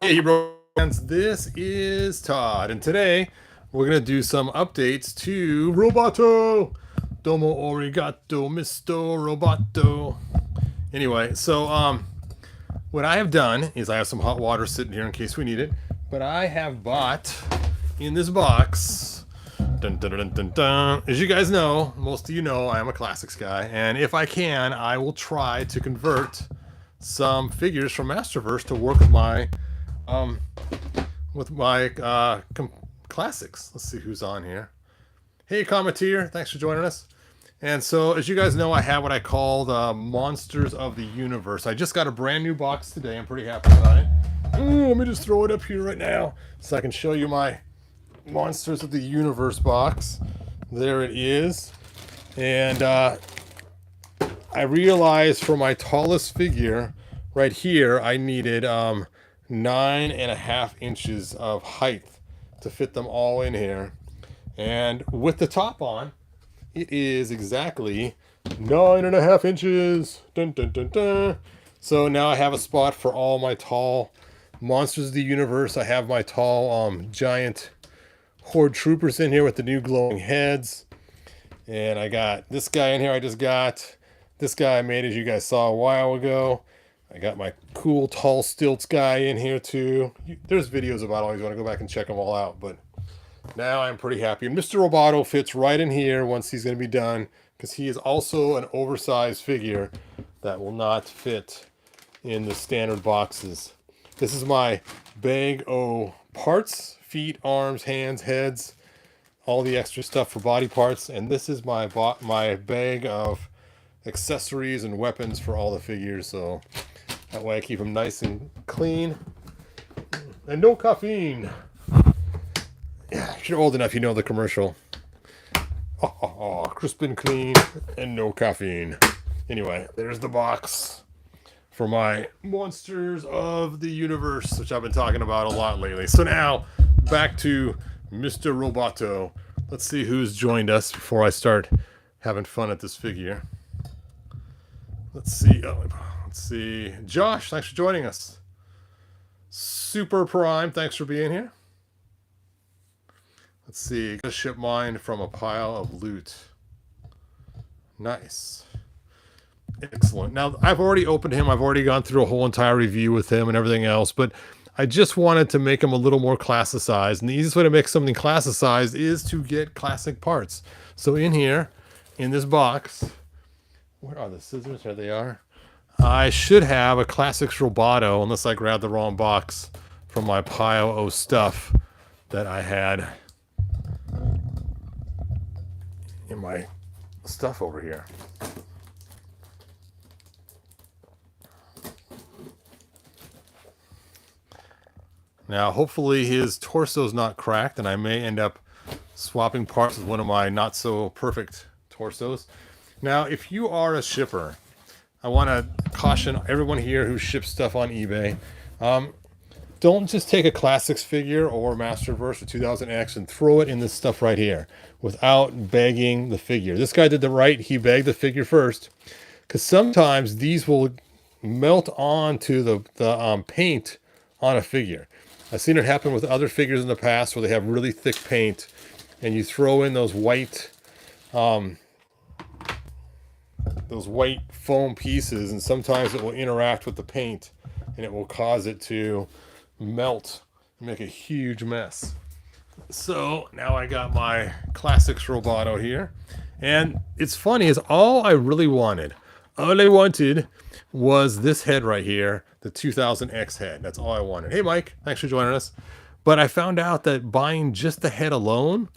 Hey, friends, this is Todd, and today we're going to do some updates to Roboto. Domo arigato, Mr. Roboto. Anyway, so what I have done is I have some hot water sitting here in case we need it, but I have bought in this box. Dun, dun, dun, dun, dun. As you guys know, most of you know, I am a classics guy, and if I can, I will try to convert some figures from Masterverse to work um, with my classics. Let's see who's on here. Hey, commenteer, thanks for joining us. And so, as you guys know, I have what I call the Monsters of the Universe. I just got a brand new box today. I'm pretty happy about it. Let me just throw it up here right now so I can show you my Monsters of the Universe box. There it is. And I realized for my tallest figure right here, I needed 9.5 inches of height to fit them all in here. And with the top on, it is exactly 9.5 inches. Dun, dun, dun, dun. So now I have a spot for all my tall Monsters of the Universe. I have my tall giant Horde troopers in here with the new glowing heads. And I got this guy in here I just got. This guy I made, as you guys saw a while ago. I got my cool tall stilts guy in here too. There's videos about all these. You want to go back and check them all out. But now I'm pretty happy. Mr. Roboto fits right in here once he's going to be done, because he is also an oversized figure that will not fit in the standard boxes. This is my bag of parts: feet, arms, hands, heads, all the extra stuff for body parts. And this is my bag of accessories and weapons for all the figures. So that way I keep them nice and clean. And no caffeine. Yeah, if you're old enough, you know the commercial. Crisp and clean and no caffeine. Anyway, there's the box for my Monsters of the Universe, which I've been talking about a lot lately. So now, back to Mr. Roboto. Let's see who's joined us before I start having fun at this figure. Let's see. Let's see. Josh, thanks for joining us. Super Prime, thanks for being here. Let's see. Gotta ship mine from a pile of loot. Nice. Excellent. Now, I've already opened him. I've already gone through a whole entire review with him and everything else, but I just wanted to make him a little more classicized. And the easiest way to make something classicized is to get classic parts. So in here, in this box, where are the scissors? Here they are. I should have a Classics Roboto, unless I grabbed the wrong box from my pile of stuff that I had in my stuff over here. Now, hopefully his torso's not cracked, and I may end up swapping parts with one of my not so perfect torsos. Now, if you are a shipper, I want to caution everyone here who ships stuff on eBay. Don't just take a Classics figure or Masterverse or 2000X and throw it in this stuff right here without bagging the figure. This guy did the right. He bagged the figure first, because sometimes these will melt onto the paint on a figure. I've seen it happen with other figures in the past where they have really thick paint, and you throw in those white foam pieces, and sometimes it will interact with the paint and it will cause it to melt and make a huge mess. So now I got my Classics Roboto here, and it's funny, is all I wanted was this head right here, the 2000X head. That's all I wanted. Hey Mike, thanks for joining us. But I found out that buying just the head alone,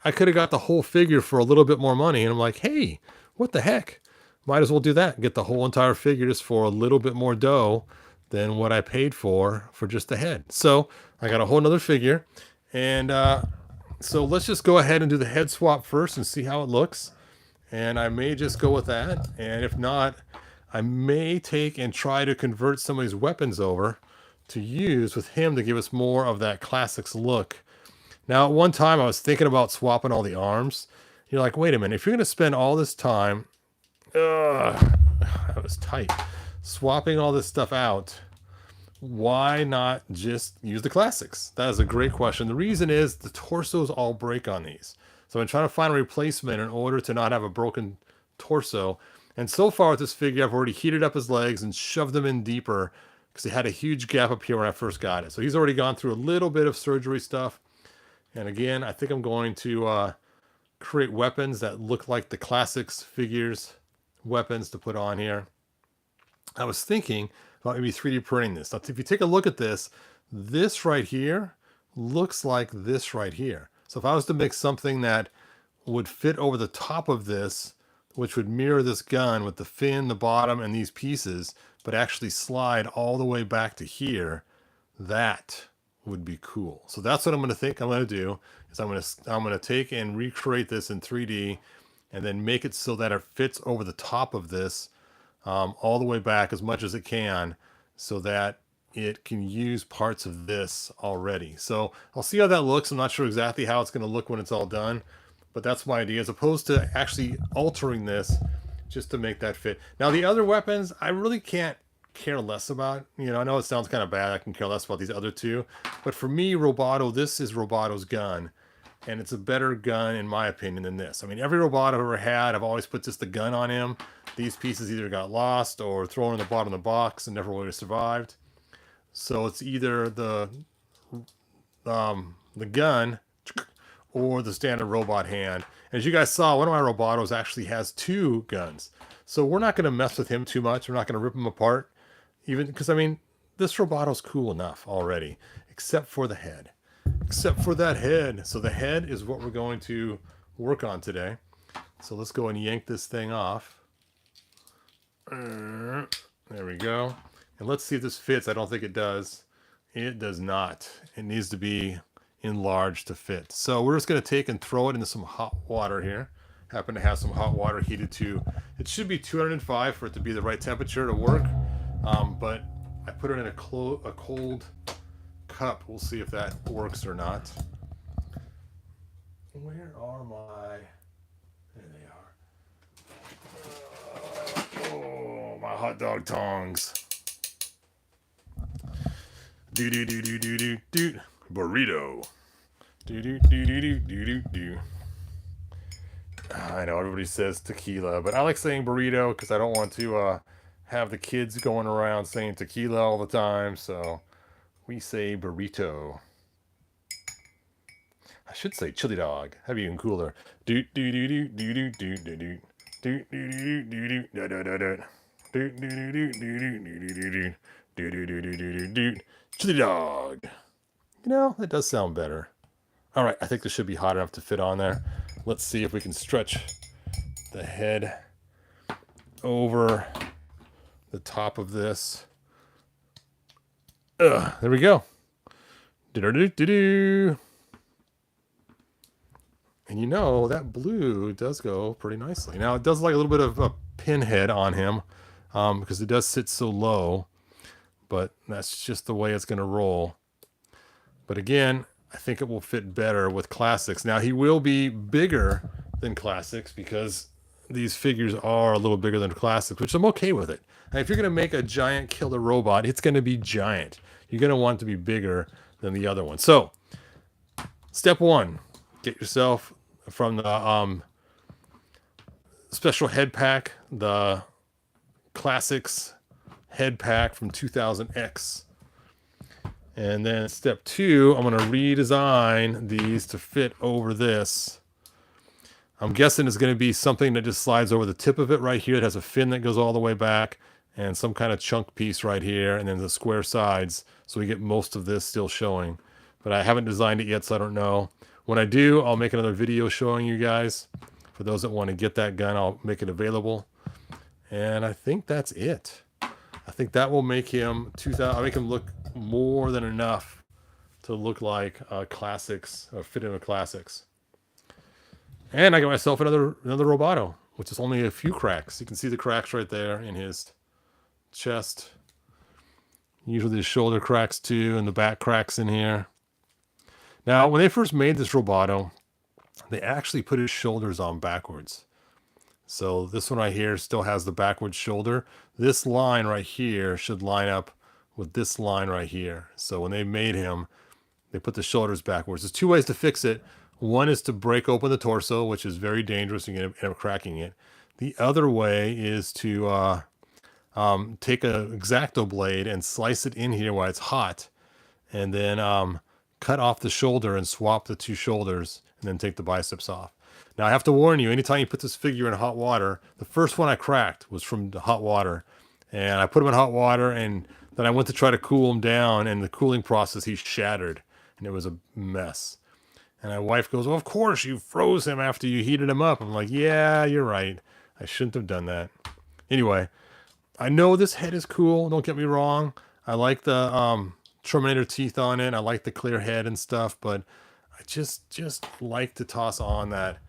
I could have got the whole figure for a little bit more money. And I'm like, hey, what the heck? Might as well do that. Get the whole entire figure just for a little bit more dough than what I paid for just the head. So I got a whole nother figure. And so let's just go ahead and do the head swap first and see how it looks. And I may just go with that. And if not, I may take and try to convert some of these weapons over to use with him to give us more of that Classics look. Now, at one time, I was thinking about swapping all the arms. You're like, wait a minute. If you're going to spend all this time, that was tight, swapping all this stuff out, why not just use the classics? That is a great question. The reason is the torsos all break on these. So I'm trying to find a replacement in order to not have a broken torso. And so far with this figure, I've already heated up his legs and shoved them in deeper because he had a huge gap up here when I first got it. So he's already gone through a little bit of surgery stuff. And again, I think I'm going to create weapons that look like the classics figures weapons to put on here. I was thinking about maybe 3D printing this. Now, if you take a look at this right here looks like this right here. So if I was to make something that would fit over the top of this, which would mirror this gun with the fin, the bottom, and these pieces, but actually slide all the way back to here, that would be cool. So that's what I'm going to think I'm going to do, is I'm going to take and recreate this in 3D and then make it so that it fits over the top of this all the way back as much as it can, so that it can use parts of this already. So I'll see how that looks. I'm not sure exactly how it's going to look when it's all done, but that's my idea, as opposed to actually altering this just to make that fit. Now the other weapons, I really can't care less about. You know, I know it sounds kind of bad. I can care less about these other two, but for me, Roboto, this is Roboto's gun, and it's a better gun in my opinion than this. I mean, every Roboto I've ever had, I've always put just the gun on him. These pieces either got lost or thrown in the bottom of the box and never really survived. So it's either the gun or the standard robot hand. As you guys saw, one of my Robotos actually has 2 guns. So we're not going to mess with him too much. We're not going to rip him apart, even because, I mean, this Roboto's cool enough already, except for the head. Except for that head. So the head is what we're going to work on today. So let's go and yank this thing off. There we go. And let's see if this fits. I don't think it does. It does not. It needs to be enlarged to fit. So we're just going to take and throw it into some hot water here. Happen to have some hot water heated to, it should be 205 for it to be the right temperature to work. But I put it in a cold cup. We'll see if that works or not. Where are my... There they are. Oh, my hot dog tongs. Do burrito. Do. I know everybody says tequila, but I like saying burrito because I don't want to have the kids going around saying tequila all the time. So we say burrito. I should say chili dog. That'd be even cooler. Do. Chili dog. You know, that does sound better. All right, I think this should be hot enough to fit on there. Let's see if we can stretch the head over the top of this. There we go. Do. And you know, that blue does go pretty nicely. Now, it does like a little bit of a pinhead on him because it does sit so low, but that's just the way it's going to roll. But again, I think it will fit better with classics. Now, he will be bigger than classics because these figures are a little bigger than classics, which I'm okay with it. And if you're going to make a giant killer robot, it's going to be giant. You're going to want it to be bigger than the other one. So, step 1, get yourself from the special head pack, the classics head pack from 2000X. And then step 2, I'm going to redesign these to fit over this. I'm guessing it's going to be something that just slides over the tip of it right here. It has a fin that goes all the way back and some kind of chunk piece right here, and then the square sides, so we get most of this still showing. But I haven't designed it yet, so I don't know. When I do, I'll make another video showing you guys. For those that want to get that gun, I'll make it available. And I think that's it. I think that will make him I'll make him look more than enough to look like classics, or fit in with classics. And I got myself another Roboto, which is only a few cracks. You can see the cracks right there in his chest. Usually the shoulder cracks too, and the back cracks in here. Now, when they first made this Roboto, they actually put his shoulders on backwards. So this one right here still has the backwards shoulder. This line right here should line up with this line right here. So when they made him, they put the shoulders backwards. There's two ways to fix it. One is to break open the torso, which is very dangerous. You end up cracking it. The other way is to take a X-Acto blade and slice it in here while it's hot, and then cut off the shoulder and swap the two shoulders, and then take the biceps off. Now, I have to warn you, anytime you put this figure in hot water, the first one I cracked was from the hot water. And I put him in hot water, and then I went to try to cool him down, and the cooling process, he shattered, and it was a mess. And my wife goes, well, of course, you froze him after you heated him up. I'm like, yeah, you're right. I shouldn't have done that. Anyway, I know this head is cool. Don't get me wrong. I like the Terminator teeth on it. I like the clear head and stuff, but I just like to toss on that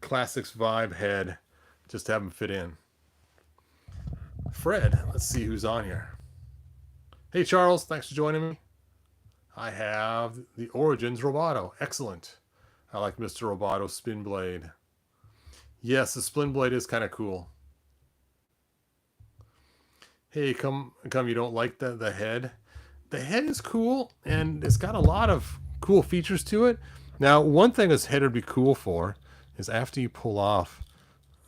Classics vibe head, just to have him fit in. Fred, let's see who's on here. Hey Charles, thanks for joining me. I have the Origins Roboto. Excellent. I like Mr. Roboto's spin blade. Yes, the spin blade is kind of cool. Hey, come you don't like the head? The head is cool, and it's got a lot of cool features to it. Now, one thing this head would be cool for is after you pull off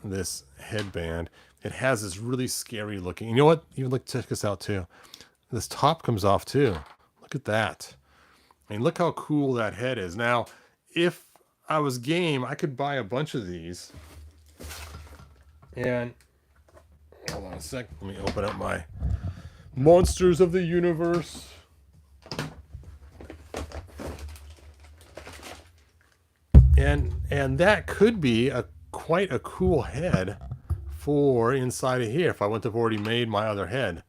this headband, it has this really scary looking. You know what? Even look, check this out too. This top comes off too. Look at that. I mean, look how cool that head is. Now, if I was game, I could buy a bunch of these. And hold on a sec. Let me open up my Monsters of the Universe. And that could be quite a cool head for inside of here if I wouldn't have already made my other head.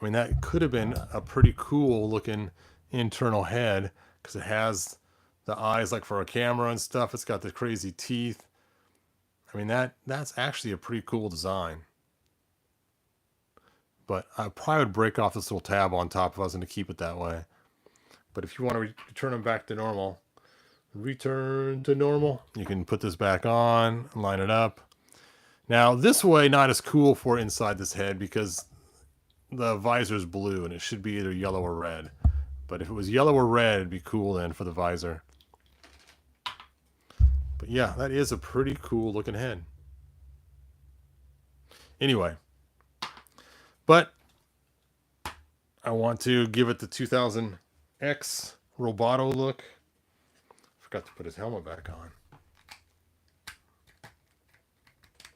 I mean, that could have been a pretty cool looking internal head because it has the eyes like for a camera and stuff. It's got the crazy teeth. I mean, that's actually a pretty cool design. But I probably would break off this little tab on top if I was going to keep it that way. But if you want to return them back to normal, return to normal, you can put this back on, line it up. Now, this way, not as cool for inside this head because the visor is blue and it should be either yellow or red. But if it was yellow or red, it'd be cool then for the visor. But yeah, that is a pretty cool looking head. Anyway, but I want to give it the 2000X Roboto look. Forgot to put his helmet back on.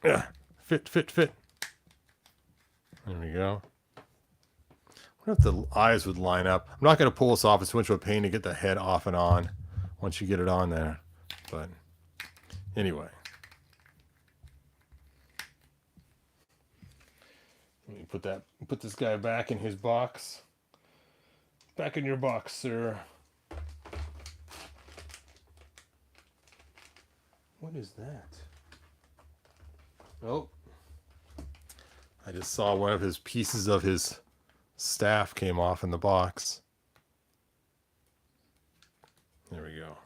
Yeah, fit. There we go. I wonder if the eyes would line up. I'm not going to pull this off. It's too much of a pain to get the head off and on once you get it on there. But anyway. Let me put this guy back in his box. Back in your box, sir. What is that? Oh. I just saw one of his pieces of his staff came off in the box. There we go.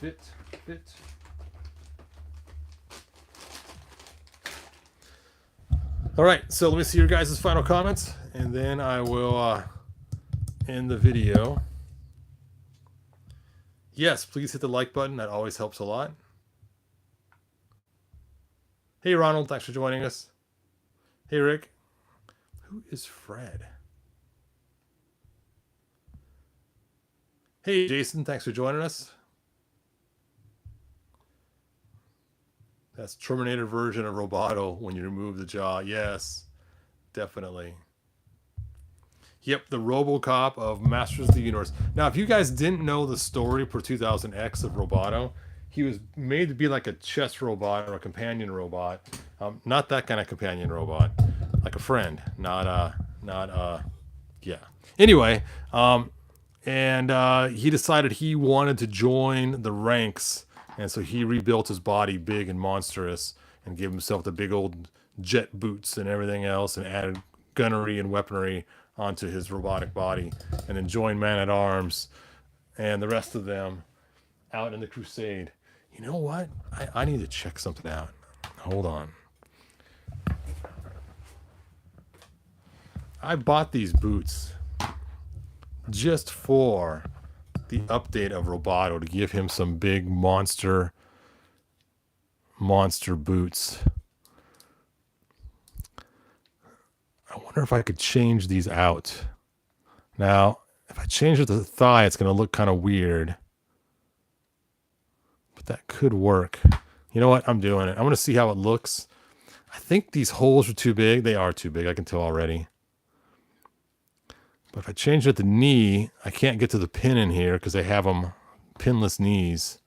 Fit. All right, so let me see your guys' final comments, and then I will end the video. Yes, please hit the like button. That always helps a lot. Hey, Ronald, thanks for joining us. Hey, Rick. Who is Fred? Hey, Jason, thanks for joining us. That's Terminator version of Roboto when you remove the jaw. Yes, definitely. Yep, the RoboCop of Masters of the Universe. Now, if you guys didn't know the story for 2000X of Roboto, he was made to be like a chess robot or a companion robot. Not that kind of companion robot, like a friend, yeah. Anyway, he decided he wanted to join the ranks, and so he rebuilt his body big and monstrous and gave himself the big old jet boots and everything else and added gunnery and weaponry onto his robotic body, and then joined Man-at-Arms and the rest of them out in the crusade. You know what? I need to check something out. Hold on. I bought these boots just for the update of Roboto to give him some big monster boots. I wonder if I could change these out. Now, if I change it to the thigh, it's going to look kind of weird. But that could work. You know what? I'm doing it. I'm going to see how it looks. I think these holes are too big. They are too big. I can tell already. But if I change it at the knee, I can't get to the pin in here because they have them pinless knees.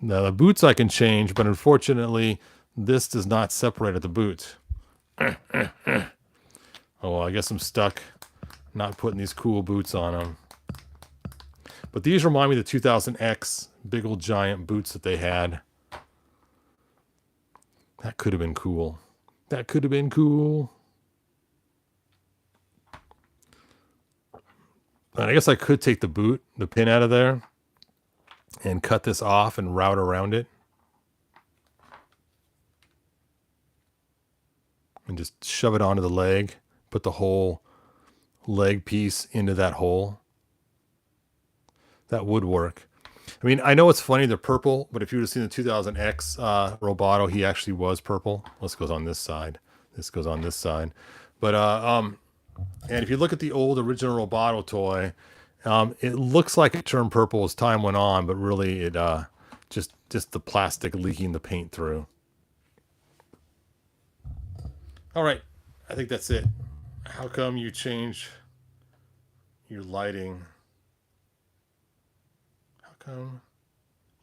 Now, the boots I can change, but unfortunately, this does not separate at the boot. Oh, well, I guess I'm stuck not putting these cool boots on them. But these remind me of the 2000X big old giant boots that they had. That could have been cool. That could have been cool. And I guess I could take the pin out of there and cut this off and route around it. And just shove it onto the leg. Put the whole leg piece into that hole. That would work. I mean, I know it's funny they're purple, but if you would have seen the 2000X Roboto, he actually was purple. This goes on this side. This goes on this side. But and if you look at the old original Roboto toy, it looks like it turned purple as time went on, but really it just the plastic leaking the paint through. All right, I think that's it. How come you change your lighting? How come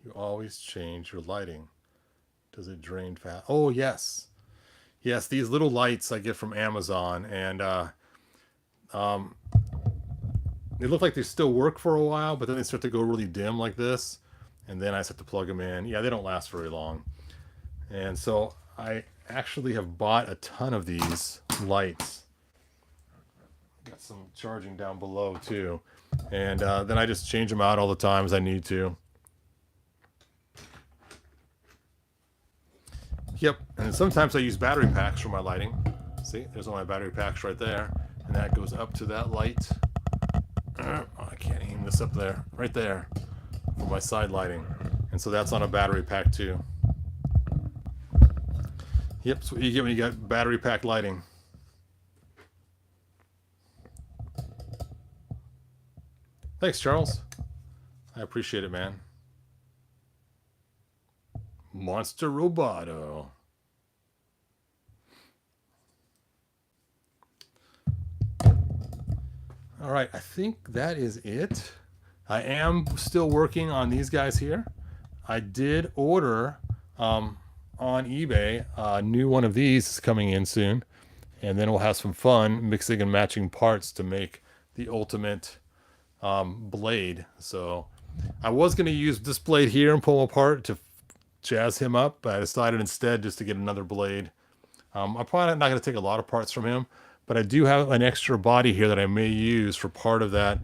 you always change your lighting? Does it drain fast? Oh, yes. Yes, these little lights I get from Amazon, and they look like they still work for a while, but then they start to go really dim like this, and then I just have to plug them in. Yeah, they don't last very long. And so I actually have bought a ton of these lights. Got some charging down below too. And then I just change them out all the time as I need to. Yep, and sometimes I use battery packs for my lighting. See, there's all my battery packs right there. And that goes up to that light. Oh, I can't aim this up there. Right there. For my side lighting. And so that's on a battery pack too. Yep, that's what you get when you got battery pack lighting. Thanks, Charles. I appreciate it, man. Monster Roboto. All right, I think that is it. I am still working on these guys here. I did order on eBay a new one of these is coming in soon, and then we'll have some fun mixing and matching parts to make the ultimate blade. So I was going to use this blade here and pull him apart to jazz him up, but I decided instead just to get another blade. I'm probably not going to take a lot of parts from him, but I do have an extra body here that I may use for part of that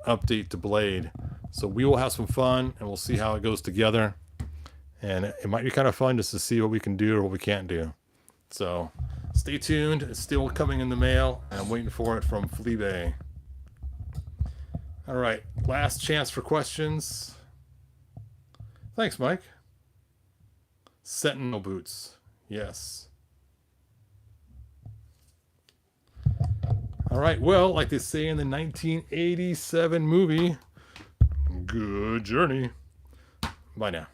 update to blade. So we will have some fun, and we'll see how it goes together. And it might be kind of fun just to see what we can do or what we can't do. So stay tuned. It's still coming in the mail, and I'm waiting for it from Fleabay. All right, last chance for questions. Thanks, Mike. Sentinel boots. Yes. All right, well, like they say in the 1987 movie, good journey. Bye now.